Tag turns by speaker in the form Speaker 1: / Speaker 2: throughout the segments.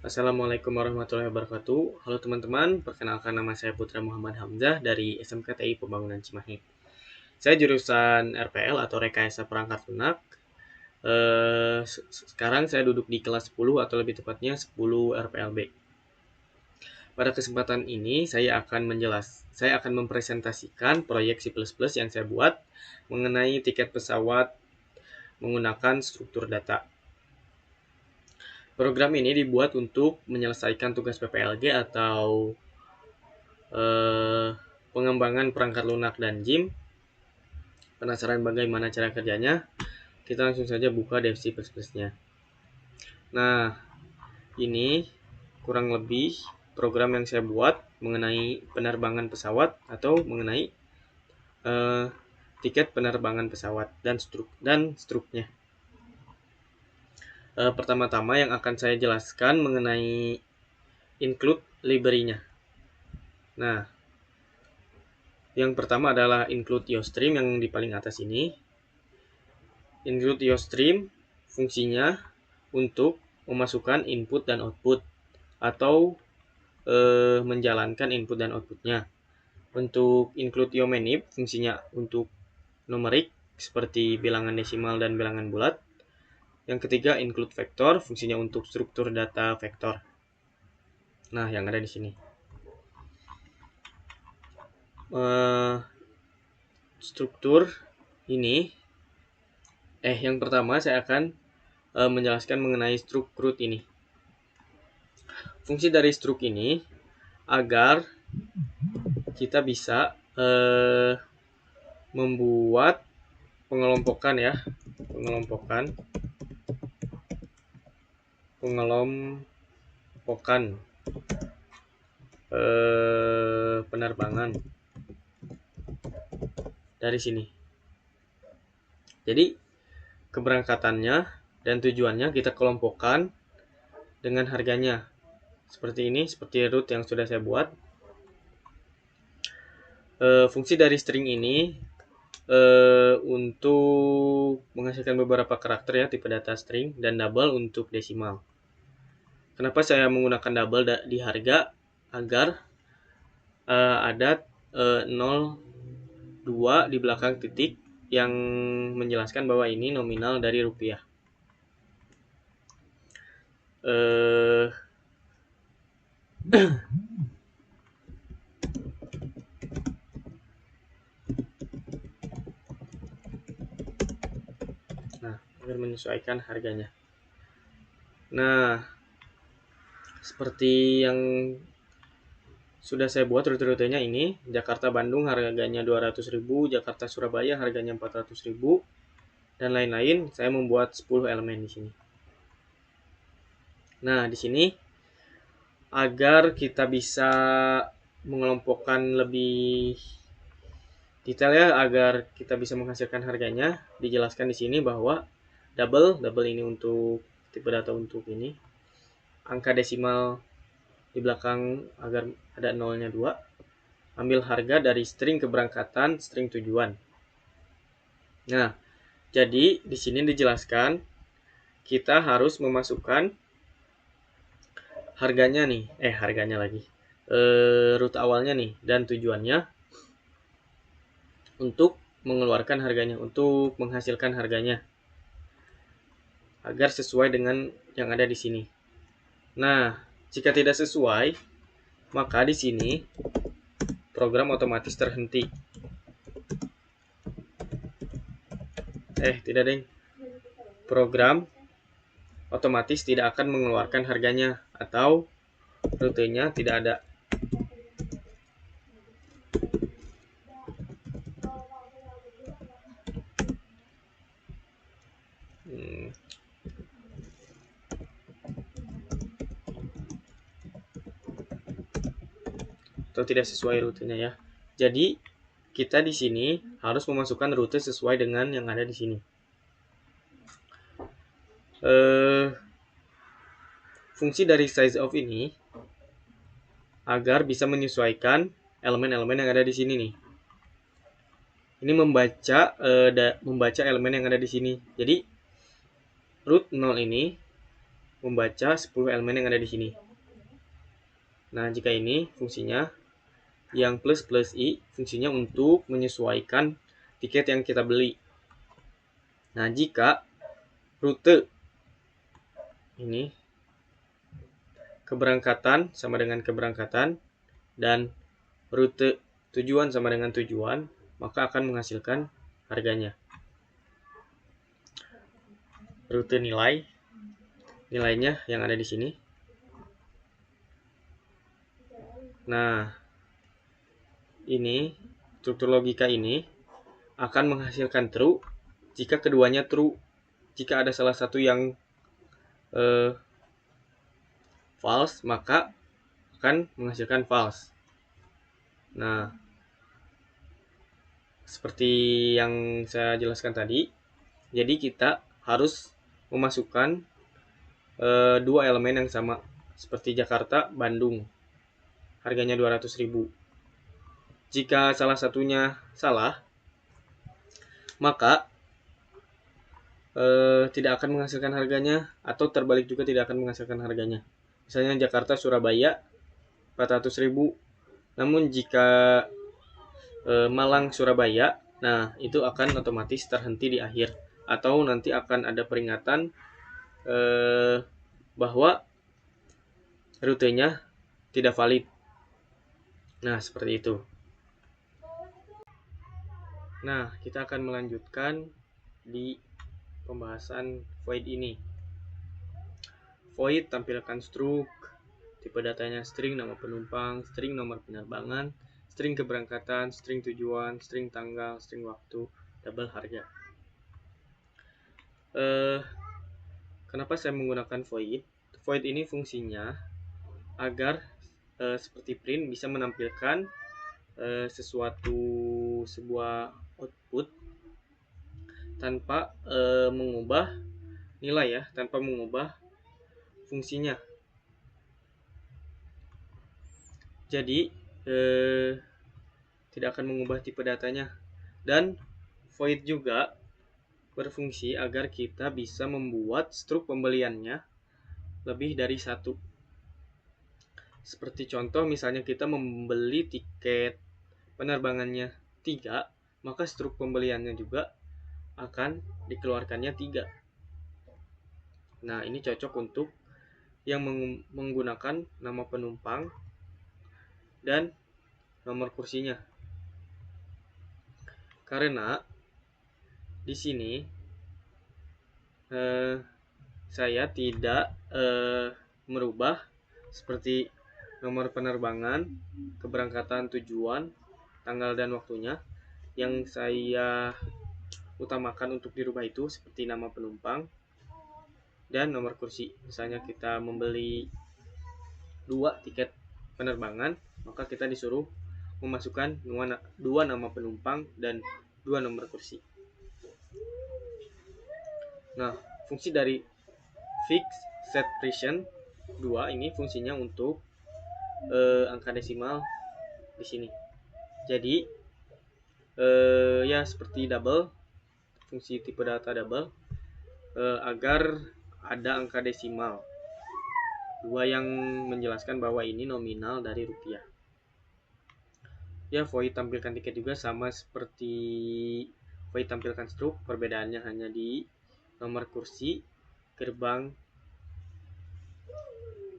Speaker 1: Assalamualaikum warahmatullahi wabarakatuh. Halo teman-teman, perkenalkan nama saya Putra Muhammad Hamzah dari SMKTI Pembangunan Cimahi. Saya jurusan RPL atau Rekayasa Perangkat Lunak. Sekarang saya duduk di kelas 10 atau lebih tepatnya 10 RPLB. Pada kesempatan ini saya akan mempresentasikan proyek C++ yang saya buat mengenai tiket pesawat menggunakan struktur data. Program ini dibuat untuk menyelesaikan tugas PPLG atau pengembangan perangkat lunak dan JIM. Penasaran bagaimana cara kerjanya? Kita langsung saja buka dev C++-nya. Nah, ini kurang lebih program yang saya buat mengenai penerbangan pesawat atau mengenai tiket penerbangan pesawat dan struknya. Pertama-tama yang akan saya jelaskan mengenai include library-nya. Nah, yang pertama adalah include YoStream yang di paling atas ini. Include YoStream fungsinya untuk memasukkan input dan output atau menjalankan input dan outputnya. Untuk include YoManip fungsinya untuk numerik seperti bilangan desimal dan bilangan bulat. Yang ketiga include vector fungsinya untuk struktur data vektor. Nah, yang ada di sini. Struktur ini yang pertama saya akan menjelaskan mengenai struk root ini. Fungsi dari struk ini agar kita bisa membuat pengelompokan penerbangan dari sini. Jadi keberangkatannya dan tujuannya kita kelompokkan dengan harganya. Seperti ini, seperti root yang sudah saya buat. Fungsi dari string ini untuk menghasilkan beberapa karakter ya, tipe data string, dan double untuk desimal. Kenapa saya menggunakan double di harga? Agar ada 0,2 di belakang titik yang menjelaskan bahwa ini nominal dari rupiah. Nah, agar menyesuaikan harganya. Nah, seperti yang sudah saya buat rute-rutenya ini, Jakarta-Bandung harganya 200.000, Jakarta-Surabaya harganya 400.000, dan lain-lain. Saya membuat 10 elemen di sini. Nah, di sini agar kita bisa mengelompokkan lebih detail ya, agar kita bisa menghasilkan harganya, dijelaskan di sini bahwa double ini untuk tipe data untuk ini. Angka desimal di belakang agar ada nolnya 2. Ambil harga dari string keberangkatan, string tujuan. Nah, jadi di sini dijelaskan kita harus memasukkan harganya nih, rute awalnya nih dan tujuannya untuk mengeluarkan harganya, untuk menghasilkan harganya agar sesuai dengan yang ada di sini. Nah, jika tidak sesuai, maka di sini program otomatis terhenti. Tidak deng. Program otomatis tidak akan mengeluarkan harganya atau rutenya tidak ada. Atau tidak sesuai rutenya ya. Jadi kita di sini harus memasukkan rute sesuai dengan yang ada di sini. Fungsi dari size of ini agar bisa menyesuaikan elemen-elemen yang ada di sini nih. Ini membaca elemen yang ada di sini. Jadi root 0 ini membaca 10 elemen yang ada di sini. Nah, jika ini fungsinya, yang plus i fungsinya untuk menyesuaikan tiket yang kita beli. Nah, jika rute ini keberangkatan sama dengan keberangkatan dan rute tujuan sama dengan tujuan, maka akan menghasilkan harganya. Rute nilainya yang ada di sini. Nah, ini struktur logika ini akan menghasilkan true jika keduanya true. Jika ada salah satu yang false, maka akan menghasilkan false. Nah, seperti yang saya jelaskan tadi, jadi kita harus memasukkan dua elemen yang sama, seperti Jakarta, Bandung. Harganya 200.000. Jika salah satunya salah, maka tidak akan menghasilkan harganya, atau terbalik juga tidak akan menghasilkan harganya. Misalnya Jakarta Surabaya 400.000. Namun jika Malang Surabaya, nah itu akan otomatis terhenti di akhir, atau nanti akan ada peringatan bahwa rutenya tidak valid. Nah, seperti itu. Nah, kita akan melanjutkan di pembahasan void ini. Void tampilkan struk, tipe datanya string nama penumpang, string nomor penerbangan, string keberangkatan, string tujuan, string tanggal, string waktu, double harga. Kenapa saya menggunakan void? Void ini fungsinya agar seperti print bisa menampilkan sebuah output tanpa mengubah nilai ya, tanpa mengubah fungsinya. Jadi tidak akan mengubah tipe datanya. Dan void juga berfungsi agar kita bisa membuat struk pembeliannya lebih dari satu. Seperti contoh, misalnya kita membeli tiket penerbangannya 3, maka struk pembeliannya juga akan dikeluarkannya 3. Nah, ini cocok untuk yang menggunakan nama penumpang dan nomor kursinya. Karena di sini saya tidak merubah seperti nomor penerbangan, keberangkatan, tujuan, tanggal dan waktunya. Yang saya utamakan untuk dirubah itu seperti nama penumpang dan nomor kursi. Misalnya kita membeli 2 tiket penerbangan, maka kita disuruh memasukkan 2 nama penumpang dan 2 nomor kursi. Nah, fungsi dari fix set fraction 2 ini fungsinya untuk angka desimal di sini. Jadi ya seperti double, fungsi tipe data double, agar ada angka desimal 2 yang menjelaskan bahwa ini nominal dari rupiah. Ya, void tampilkan tiket juga sama seperti void tampilkan struk, perbedaannya hanya di nomor kursi, gerbang,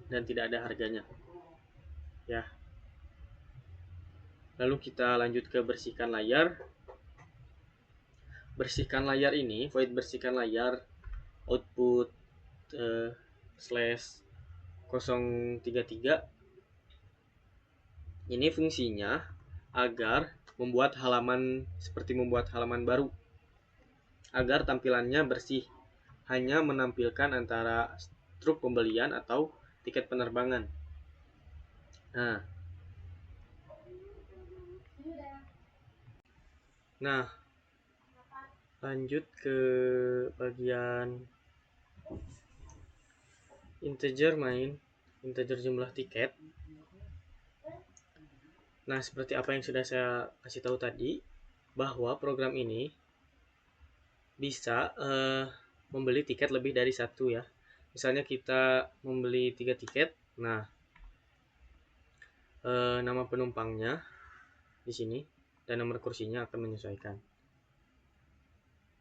Speaker 1: dan tidak ada harganya. Ya. Lalu kita lanjut ke bersihkan layar. Bersihkan layar ini, void bersihkan layar output /033 ini fungsinya agar membuat halaman seperti membuat halaman baru, agar tampilannya bersih, hanya menampilkan antara struk pembelian atau tiket penerbangan. Nah, lanjut ke bagian integer jumlah tiket. Nah, seperti apa yang sudah saya kasih tahu tadi, bahwa program ini bisa membeli tiket lebih dari satu ya. misalnya kita membeli 3 tiket. Nah, nama penumpangnya di sini dan nomor kursinya akan menyesuaikan.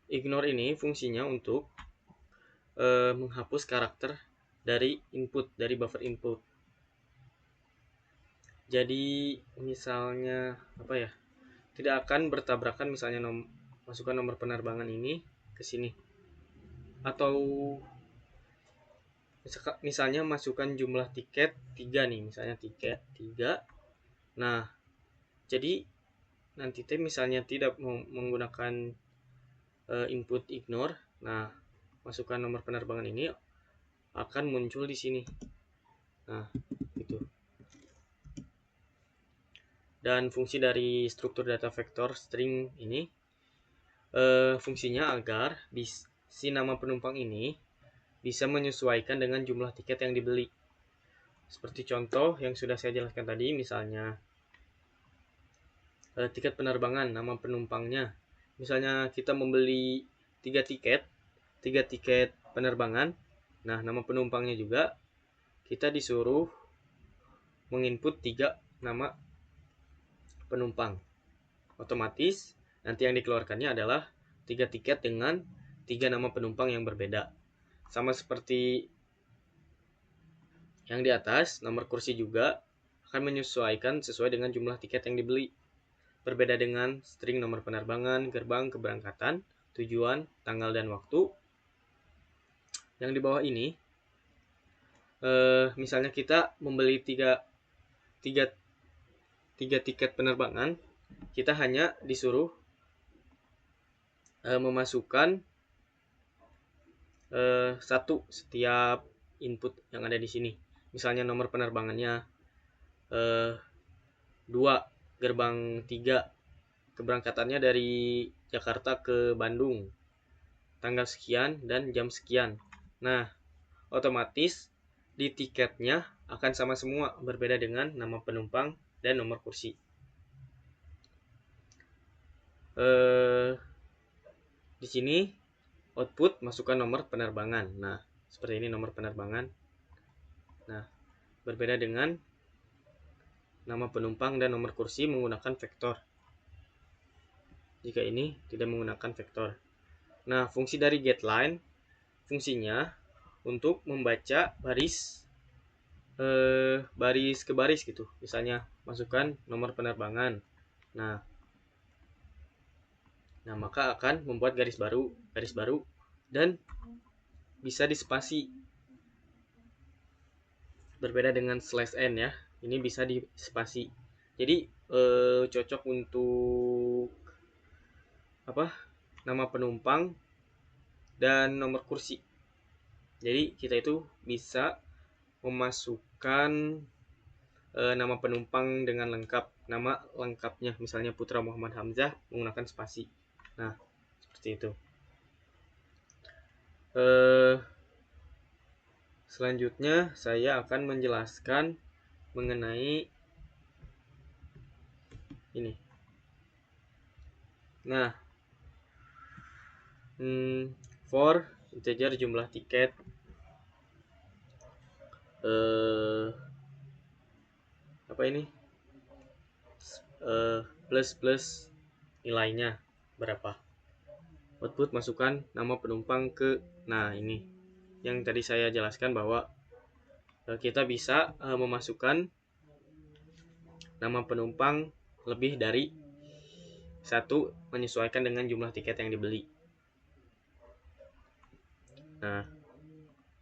Speaker 1: Ignore ini fungsinya untuk menghapus karakter dari buffer input. Jadi misalnya apa ya, tidak akan bertabrakan misalnya masukkan nomor penerbangan ini ke sini, atau misalnya masukkan jumlah tiket 3 nih, misalnya tiket 3. Nah, jadi nanti misalnya tidak menggunakan input ignore. Nah, masukkan nomor penerbangan ini akan muncul di sini. Nah, gitu. Dan fungsi dari struktur data vektor string ini fungsinya agar si nama penumpang ini bisa menyesuaikan dengan jumlah tiket yang dibeli. Seperti contoh yang sudah saya jelaskan tadi, misalnya tiket penerbangan, nama penumpangnya. Misalnya kita membeli 3 tiket penerbangan. Nah, nama penumpangnya juga kita disuruh menginput 3 nama penumpang. Otomatis nanti yang dikeluarkannya adalah 3 tiket dengan 3 nama penumpang yang berbeda. Sama seperti yang di atas, nomor kursi juga akan menyesuaikan sesuai dengan jumlah tiket yang dibeli. Berbeda dengan string nomor penerbangan, gerbang keberangkatan, tujuan, tanggal, dan waktu. Yang di bawah ini, misalnya kita membeli 3 tiket penerbangan, kita hanya disuruh memasukkan satu setiap input yang ada di sini. Misalnya nomor penerbangannya 2, gerbang 3, keberangkatannya dari Jakarta ke Bandung, tanggal sekian dan jam sekian. Nah, otomatis di tiketnya akan sama semua, berbeda dengan nama penumpang dan nomor kursi. Di sini output masukkan nomor penerbangan. Nah, seperti ini nomor penerbangan. Nah, berbeda dengan nama penumpang dan nomor kursi menggunakan vektor. Jika ini tidak menggunakan vektor. Nah, fungsi dari getLine fungsinya untuk membaca baris ke baris gitu. Misalnya masukkan nomor penerbangan. Nah, maka akan membuat garis baru dan bisa dispasi. Berbeda dengan /n ya. Ini bisa dispasi. Jadi cocok untuk nama penumpang dan nomor kursi. Jadi kita itu bisa memasukkan nama penumpang dengan lengkap, nama lengkapnya, misalnya Putra Muhammad Hamzah menggunakan spasi. Nah, seperti itu. Selanjutnya saya akan menjelaskan mengenai ini. Nah, for integer jumlah tiket plus nilainya berapa. Output masukkan nama penumpang ke, nah ini yang tadi saya jelaskan bahwa kita bisa memasukkan nama penumpang lebih dari satu menyesuaikan dengan jumlah tiket yang dibeli. Nah,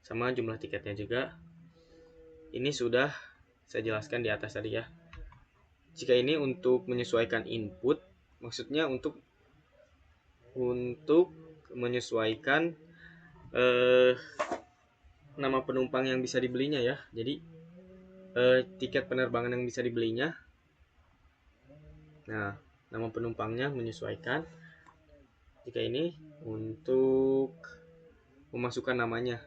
Speaker 1: sama jumlah tiketnya juga. Ini sudah saya jelaskan di atas tadi ya. Jika ini untuk menyesuaikan input, maksudnya untuk menyesuaikan nama penumpang yang bisa dibelinya ya. Jadi tiket penerbangan yang bisa dibelinya. Nah, nama penumpangnya menyesuaikan. Jika ini untuk memasukkan namanya,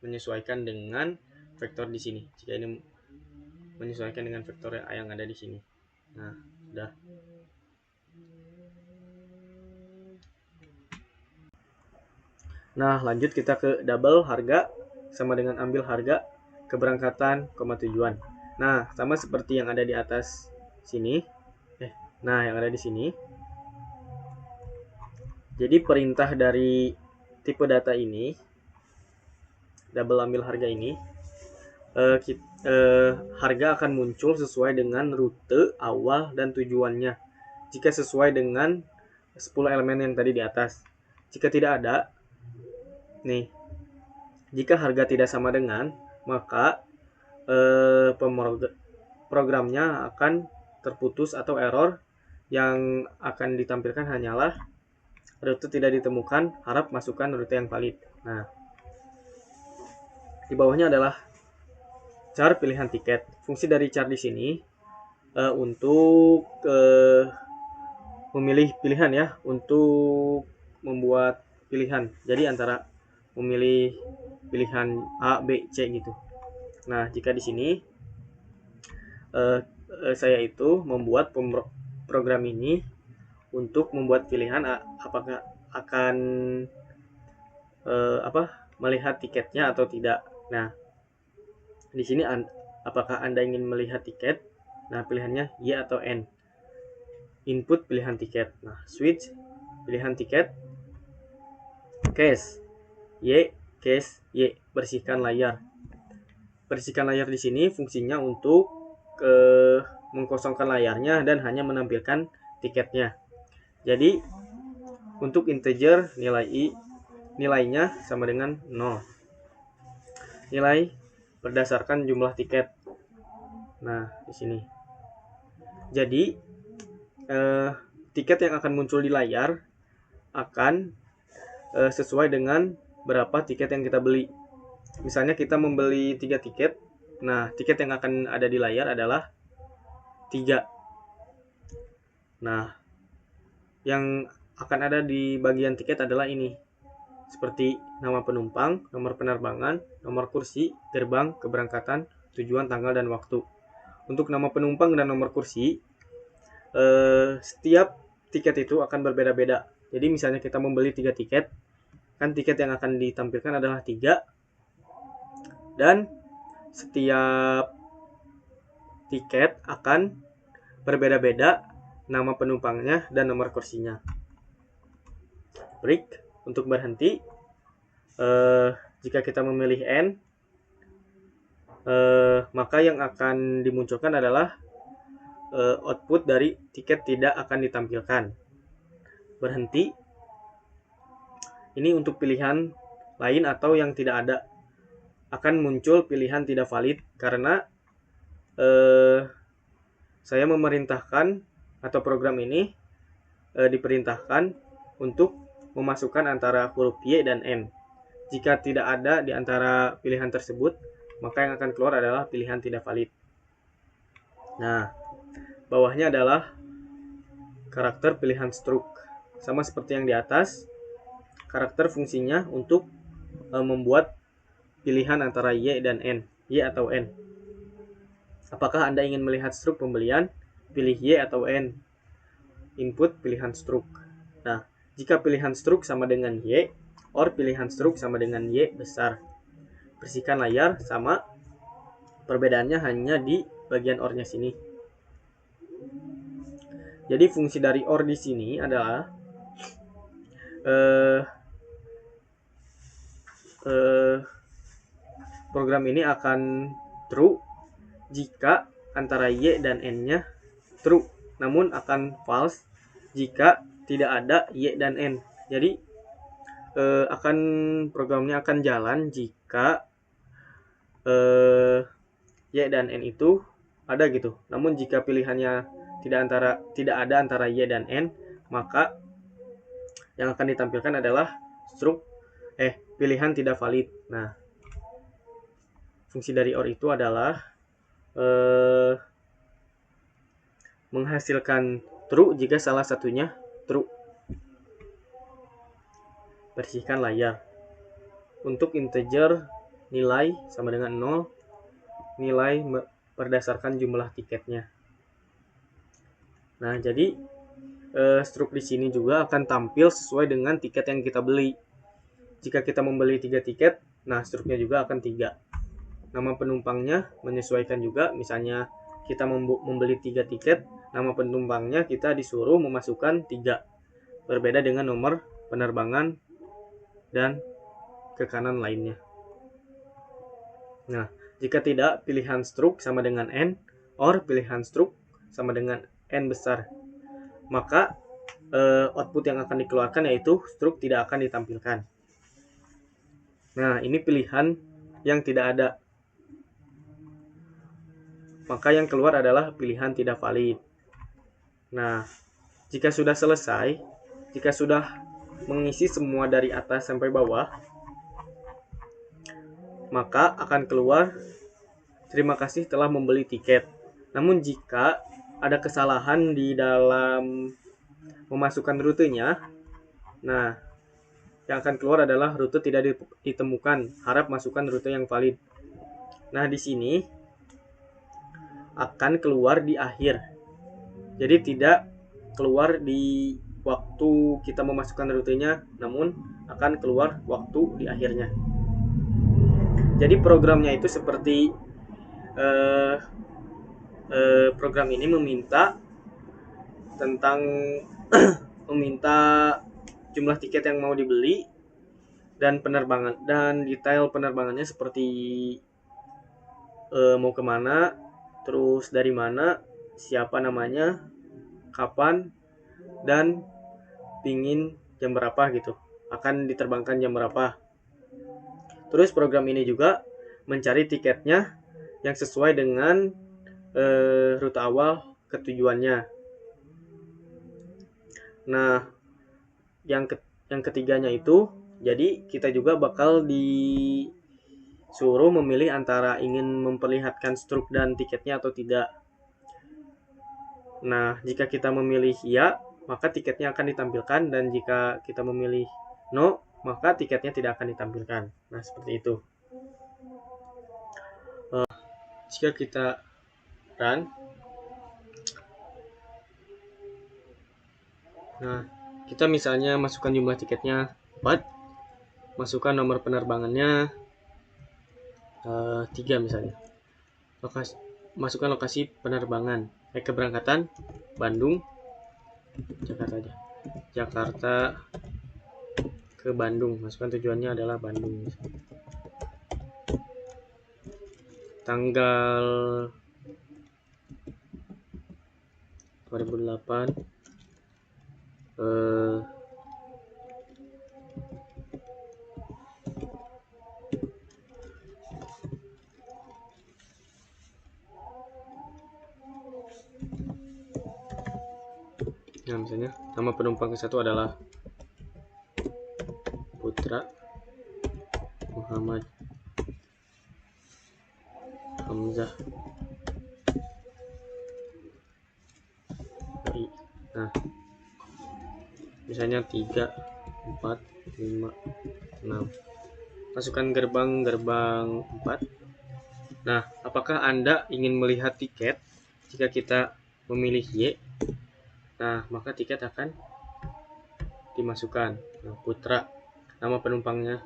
Speaker 1: menyesuaikan dengan vektor di sini. Jika ini menyesuaikan dengan vektor yang ada di sini. Nah, sudah. Nah, lanjut kita ke double harga sama dengan ambil harga keberangkatan, tujuan. Nah, sama seperti yang ada di atas sini. Nah, yang ada di sini. Jadi perintah dari tipe data ini, double ambil harga ini, harga akan muncul sesuai dengan rute awal dan tujuannya. Jika sesuai dengan 10 elemen yang tadi di atas. Jika tidak ada, nih, jika harga tidak sama dengan, maka programnya akan terputus atau error. Yang akan ditampilkan hanyalah rute tidak ditemukan, harap masukkan rute yang valid. Nah, di bawahnya adalah char pilihan tiket. Fungsi dari char di sini untuk memilih pilihan ya, untuk membuat pilihan. Jadi antara memilih pilihan A, B, C gitu. Nah, jika di sini saya itu membuat program ini untuk membuat pilihan apakah akan melihat tiketnya atau tidak. Nah, di sini apakah Anda ingin melihat tiket? Nah, pilihannya Y atau N. Input pilihan tiket. Nah, switch pilihan tiket. Case Y, case Y. Bersihkan layar. Bersihkan layar di sini fungsinya untuk mengkosongkan layarnya dan hanya menampilkan tiketnya. Jadi untuk integer nilainya sama dengan 0. Nilai berdasarkan jumlah tiket. Nah, di sini. Jadi tiket yang akan muncul di layar akan sesuai dengan berapa tiket yang kita beli. Misalnya kita membeli 3 tiket. Nah, tiket yang akan ada di layar adalah 3. Nah, yang akan ada di bagian tiket adalah ini. Seperti nama penumpang, nomor penerbangan, nomor kursi, gerbang, keberangkatan, tujuan, tanggal, dan waktu. Untuk nama penumpang dan nomor kursi, setiap tiket itu akan berbeda-beda. Jadi misalnya kita membeli 3 tiket, kan tiket yang akan ditampilkan adalah 3, dan setiap tiket akan berbeda-beda nama penumpangnya dan nomor kursinya. Break untuk berhenti. Jika kita memilih N, maka yang akan dimunculkan adalah output dari tiket tidak akan ditampilkan. Berhenti. Ini untuk pilihan lain atau yang tidak ada. Akan muncul pilihan tidak valid karena saya memerintahkan atau program ini diperintahkan untuk memasukkan antara huruf Y dan N. Jika tidak ada di antara pilihan tersebut, maka yang akan keluar adalah pilihan tidak valid. Nah, bawahnya adalah karakter pilihan struct. Sama seperti yang di atas, karakter fungsinya untuk membuat pilihan antara Y dan N, Y atau N. Apakah Anda ingin melihat struk pembelian? Pilih Y atau N. Input pilihan struk. Nah, jika pilihan struk sama dengan Y, or pilihan struk sama dengan Y besar. Bersihkan layar, sama. Perbedaannya hanya di bagian OR-nya sini. Jadi fungsi dari OR di sini adalah program ini akan true jika antara Y dan N-nya true, namun akan false jika tidak ada Y dan N. Jadi programnya akan jalan jika Y dan N itu ada gitu. Namun jika pilihannya tidak ada antara Y dan N, maka yang akan ditampilkan adalah pilihan tidak valid. Nah, fungsi dari OR itu adalah menghasilkan true jika salah satunya true. Bersihkan layar. Untuk integer, nilai sama dengan 0, nilai berdasarkan jumlah tiketnya. Nah, jadi struk di sini juga akan tampil sesuai dengan tiket yang kita beli. jika kita membeli 3 tiket, nah struknya juga akan 3. Nama penumpangnya menyesuaikan juga, misalnya kita membeli 3 tiket, nama penumpangnya kita disuruh memasukkan 3. Berbeda dengan nomor penerbangan dan ke kanan lainnya. Nah, jika tidak, pilihan struk sama dengan N, or pilihan struk sama dengan N besar. Maka output yang akan dikeluarkan yaitu struk tidak akan ditampilkan. Nah, ini pilihan yang tidak ada. Maka yang keluar adalah pilihan tidak valid. Nah, jika sudah selesai, jika sudah mengisi semua dari atas sampai bawah, maka akan keluar terima kasih telah membeli tiket. Namun jika ada kesalahan di dalam memasukkan rutenya, nah yang akan keluar adalah rute tidak ditemukan, harap masukkan rute yang valid. Nah, di sini akan keluar di akhir. Jadi tidak keluar di waktu kita memasukkan rutenya, namun akan keluar waktu di akhirnya. Jadi programnya itu seperti program ini meminta tentang meminta jumlah tiket yang mau dibeli dan penerbangan dan detail penerbangannya seperti mau kemana, terus dari mana, siapa namanya, kapan, dan pingin jam berapa gitu, akan diterbangkan jam berapa. Terus program ini juga mencari tiketnya yang sesuai dengan rute awal ke tujuannya. Nah, yang ketiganya itu, jadi kita juga bakal disuruh memilih antara ingin memperlihatkan struk dan tiketnya atau tidak. Nah, jika kita memilih ya, maka tiketnya akan ditampilkan, dan jika kita memilih no, maka tiketnya tidak akan ditampilkan. Nah, seperti itu. Jika kita run, nah kita misalnya masukkan jumlah tiketnya 4, masukkan nomor penerbangannya 3 misalnya, masukkan lokasi penerbangan, keberangkatan Bandung, Jakarta ke Bandung, masukkan tujuannya adalah Bandung. Tanggal 2008 nah misalnya nama penumpang ke-1 adalah Putra Muhammad Hamzah. Nah, misalnya 3, 4, 5, 6. Masukkan gerbang 4. Nah, apakah Anda ingin melihat tiket? Jika kita memilih Y, nah maka tiket akan dimasukkan. Nah, Putra, nama penumpangnya.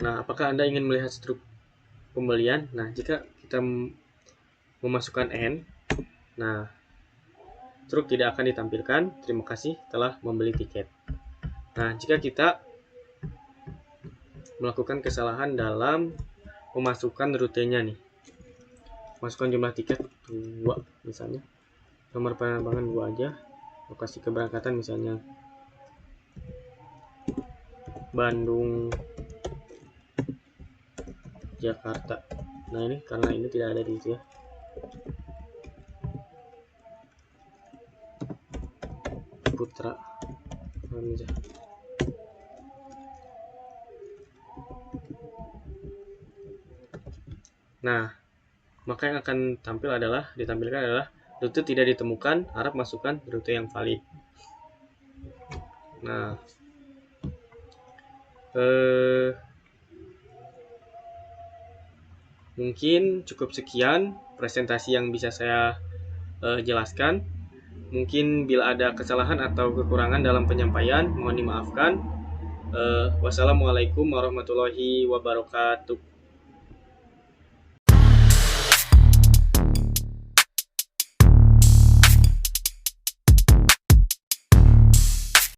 Speaker 1: Nah, apakah Anda ingin melihat struk pembelian? Nah, jika kita memasukkan N, nah struk tidak akan ditampilkan. Terima kasih telah membeli tiket. Nah, jika kita melakukan kesalahan dalam memasukkan rutenya nih, masukkan jumlah tiket 2 misalnya, nomor penerbangan 2 aja, lokasi keberangkatan misalnya Bandung Jakarta. Nah, ini karena ini tidak ada di situ ya. Putra Hamzah. Nah, maka yang akan ditampilkan adalah rute tidak ditemukan, harap masukkan rute yang valid. Nah, mungkin cukup sekian presentasi yang bisa saya jelaskan. Mungkin bila ada kesalahan atau kekurangan dalam penyampaian, mohon dimaafkan. Wassalamualaikum warahmatullahi wabarakatuh.